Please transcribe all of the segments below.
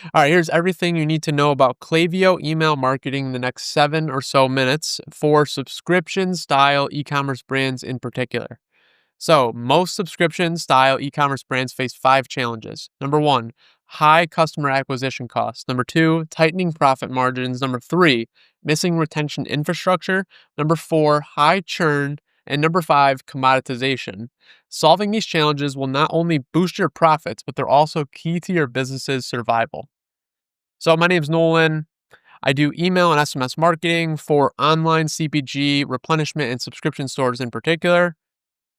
All right, here's everything you need to know about Klaviyo email marketing in the next 7 or so minutes for subscription style e-commerce brands in particular. So, most subscription style e commerce brands face 5 challenges. Number one, high customer acquisition costs. Number two, tightening profit margins. Number three, missing retention infrastructure. Number four, high churn. And number five, commoditization. Solving these challenges will not only boost your profits, but they're also key to your business's survival. So, my name's Nolan. I do email and SMS marketing for online CPG, replenishment, and subscription stores in particular.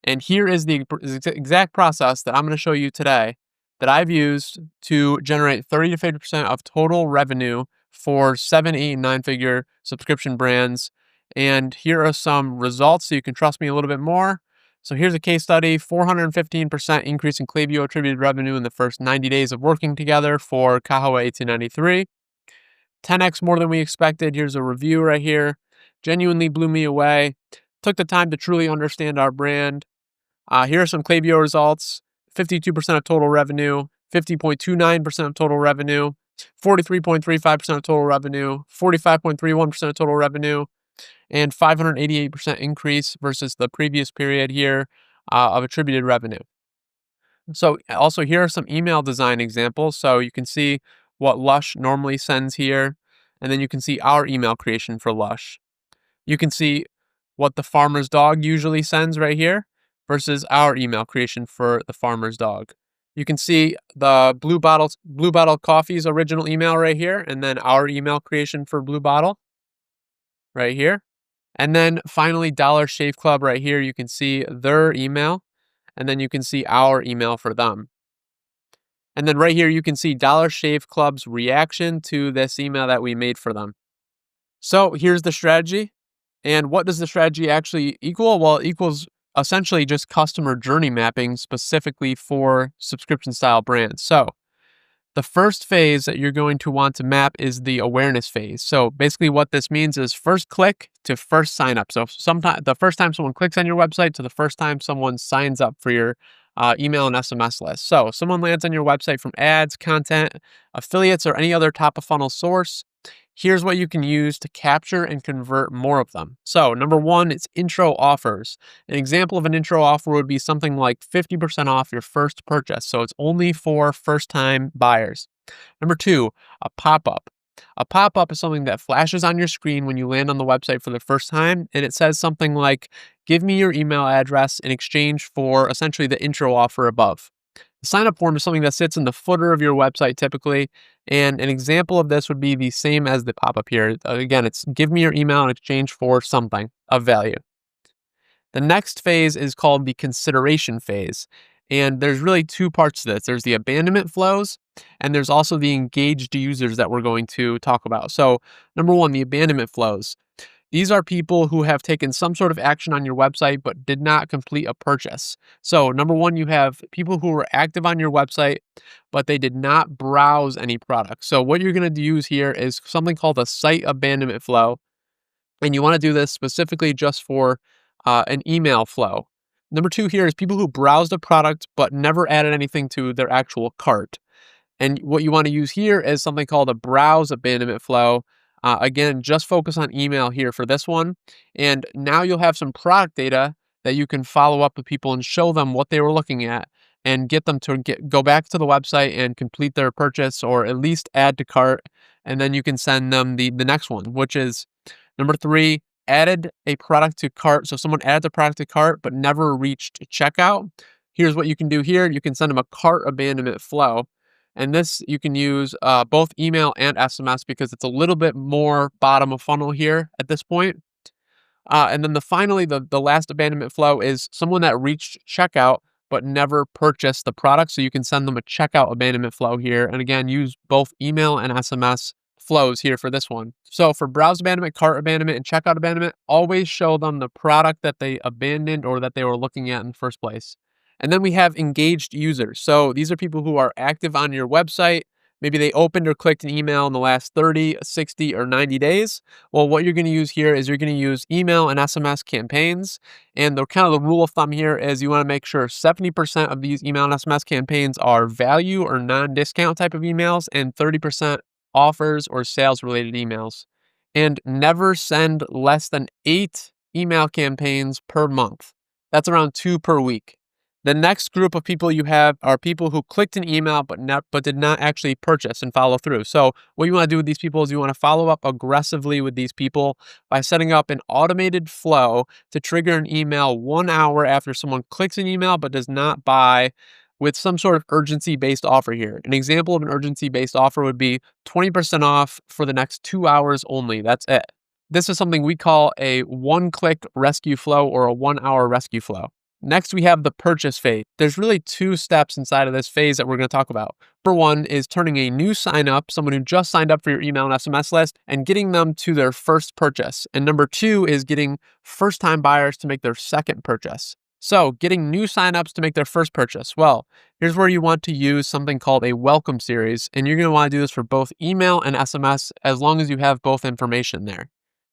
And here is the exact process that I'm going to show you today that I've used to generate 30 to 50% of total revenue for 7, 8, and 9 figure subscription brands. And here are some results so you can trust me a little bit more. So here's a case study: 415% increase in Klaviyo attributed revenue in the first 90 days of working together for Kahawa 1893. 10x more than we expected. Here's a review right here. Genuinely blew me away. Took the time to truly understand our brand. Here are some Klaviyo results: 52% of total revenue, 50.29% of total revenue, 43.35% of total revenue, 45.31% of total revenue, and 588% increase versus the previous period here of attributed revenue. So, also, here are some email design examples. So, you can see what Lush normally sends here, and then you can see our email creation for Lush. You can see what the farmer's dog usually sends right here versus our email creation for the farmer's dog. You can see the Blue Bottle Coffee's original email right here, and then our email creation for Blue Bottle right here. And then finally, Dollar Shave Club right here, you can see their email, and then you can see our email for them. And then right here, you can see Dollar Shave Club's reaction to this email that we made for them. So here's the strategy. And what does the strategy actually equal? Well, it equals essentially just customer journey mapping specifically for subscription style brands. So the first phase that you're going to want to map is the awareness phase. So basically what this means is first click to first sign up. So sometimes the first time someone clicks on your website to the first time someone signs up for your email and SMS list. So someone lands on your website from ads, content, affiliates, or any other top of funnel source. Here's what you can use to capture and convert more of them. So number one, it's intro offers. An example of an intro offer would be something like 50% off your first purchase. So it's only for first-time buyers. Number two, a pop-up. A pop-up is something that flashes on your screen when you land on the website for the first time, and it says something like, give me your email address in exchange for essentially the intro offer above. The sign-up form is something that sits in the footer of your website typically, and an example of this would be the same as the pop-up here. Again, it's give me your email in exchange for something of value. The next phase is called the consideration phase, and there's really two parts to this. There's the abandonment flows, and there's also the engaged users that we're going to talk about. So number one, the abandonment flows. These are people who have taken some sort of action on your website but did not complete a purchase. So, number one, you have people who were active on your website, but they did not browse any products. So, what you're going to use here is something called a site abandonment flow. And you want to do this specifically just for an email flow. Number two here is people who browsed a product but never added anything to their actual cart. And what you want to use here is something called a browse abandonment flow. Again, just focus on email here for this one. And now you'll have some product data that you can follow up with people and show them what they were looking at and get them to go back to the website and complete their purchase or at least add to cart. And then you can send them the next one, which is number three, added a product to cart. So someone added the product to cart but never reached checkout. Here's what you can do here. You can send them a cart abandonment flow. And this you can use both email and SMS because it's a little bit more bottom of funnel here at this point. And then finally, the last abandonment flow is someone that reached checkout but never purchased the product. So you can send them a checkout abandonment flow here. And again, use both email and SMS flows here for this one. So for browse abandonment, cart abandonment, and checkout abandonment, always show them the product that they abandoned or that they were looking at in the first place. And then we have engaged users. So these are people who are active on your website. Maybe they opened or clicked an email in the last 30, 60, or 90 days. Well, what you're going to use here is you're going to use email and SMS campaigns. And the kind of the rule of thumb here is you want to make sure 70% of these email and SMS campaigns are value or non-discount type of emails and 30% offers or sales related emails. And never send less than 8 email campaigns per month. That's around 2 per week. The next group of people you have are people who clicked an email but did not actually purchase and follow through. So what you want to do with these people is you want to follow up aggressively with these people by setting up an automated flow to trigger an email 1 hour after someone clicks an email but does not buy, with some sort of urgency-based offer here. An example of an urgency-based offer would be 20% off for the next 2 hours only. That's it. This is something we call a one-click rescue flow or a 1-hour rescue flow. Next, we have the purchase phase. There's really 2 steps inside of this phase that we're going to talk about. Number 1 is turning a new sign up, someone who just signed up for your email and SMS list, and getting them to their first purchase. And number 2 is getting first-time buyers to make their second purchase. So getting new signups to make their first purchase. Well, here's where you want to use something called a welcome series. And you're going to want to do this for both email and SMS as long as you have both information there.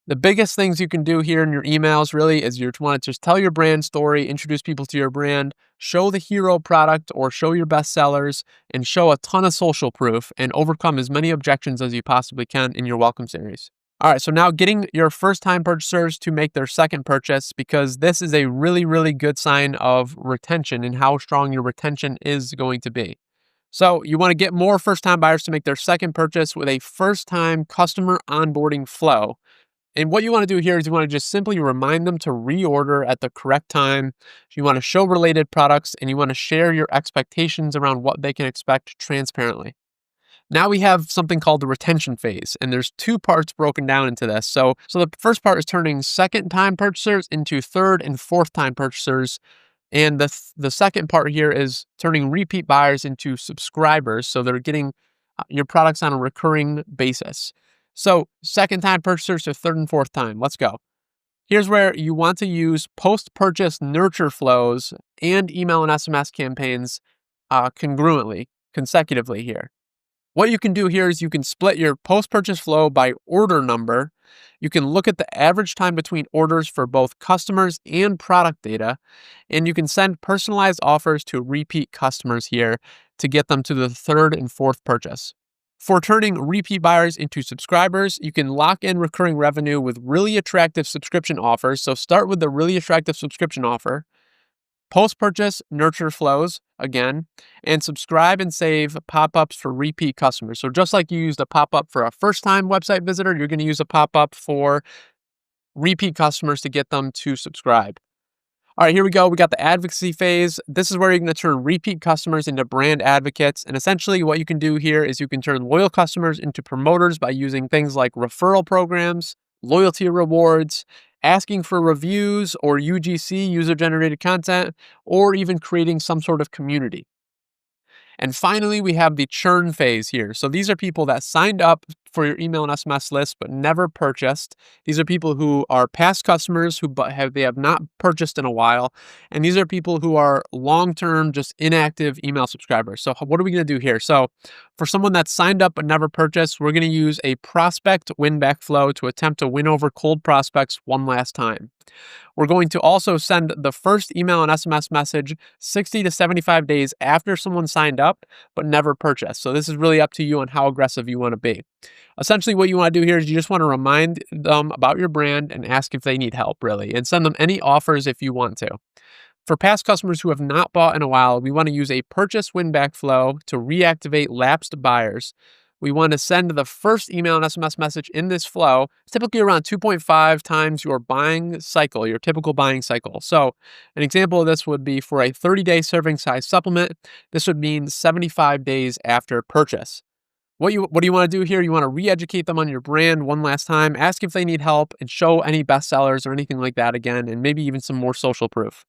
The biggest things you can do here in your emails really is you want to just tell your brand story, introduce people to your brand, show the hero product or show your best sellers, and show a ton of social proof and overcome as many objections as you possibly can in your welcome series. All right, so now getting your first-time purchasers to make their second purchase, because this is a really, really good sign of retention and how strong your retention is going to be. So you want to get more first-time buyers to make their second purchase with a first-time customer onboarding flow. And what you want to do here is you want to just simply remind them to reorder at the correct time. You want to show related products and you want to share your expectations around what they can expect transparently. Now we have something called the retention phase, and there's 2 parts broken down into this. So the first part is turning second-time purchasers into third and fourth-time purchasers. And the second part here is turning repeat buyers into subscribers. So they're getting your products on a recurring basis. So second-time purchasers to third and fourth time. Let's go. Here's where you want to use post-purchase nurture flows and email and SMS campaigns consecutively here. What you can do here is you can split your post-purchase flow by order number. You can look at the average time between orders for both customers and product data, and you can send personalized offers to repeat customers here to get them to the third and fourth purchase. For turning repeat buyers into subscribers, you can lock in recurring revenue with really attractive subscription offers. So start with the really attractive subscription offer. Post-purchase nurture flows again, and subscribe and save pop-ups for repeat customers. So just like you used a pop-up for a first-time website visitor, you're going to use a pop-up for repeat customers to get them to subscribe. All right, here we go. We got the advocacy phase. This is where you're going to turn repeat customers into brand advocates. And essentially what you can do here is you can turn loyal customers into promoters by using things like referral programs, loyalty rewards, asking for reviews or UGC, user-generated content, or even creating some sort of community. And finally, we have the churn phase here. So these are people that signed up for your email and SMS list but never purchased. These are people who are past customers they have not purchased in a while. And these are people who are long-term, just inactive email subscribers. So what are we going to do here? So for someone that's signed up but never purchased, we're going to use a prospect win-back flow to attempt to win over cold prospects one last time. We're going to also send the first email and SMS message 60 to 75 days after someone signed up but never purchased. So this is really up to you on how aggressive you want to be. Essentially, what you want to do here is you just want to remind them about your brand and ask if they need help, really, and send them any offers if you want to. For past customers who have not bought in a while, we want to use a purchase win-back flow to reactivate lapsed buyers. We want to send the first email and SMS message in this flow, typically around 2.5 times your buying cycle, your typical buying cycle. So an example of this would be for a 30-day serving size supplement. This would mean 75 days after purchase. What do you want to do here? You want to re-educate them on your brand one last time, ask if they need help, and show any bestsellers or anything like that again, and maybe even some more social proof.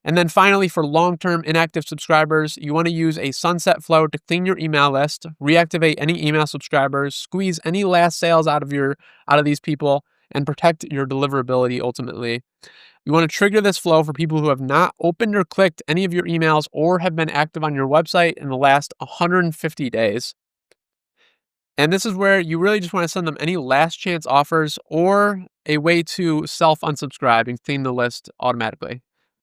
And then finally, for long-term inactive subscribers, you want to use a sunset flow to clean your email list, reactivate any email subscribers, squeeze any last sales out of these people, and protect your deliverability ultimately. You want to trigger this flow for people who have not opened or clicked any of your emails or have been active on your website in the last 150 days. And this is where you really just want to send them any last chance offers or a way to self unsubscribe and clean the list automatically.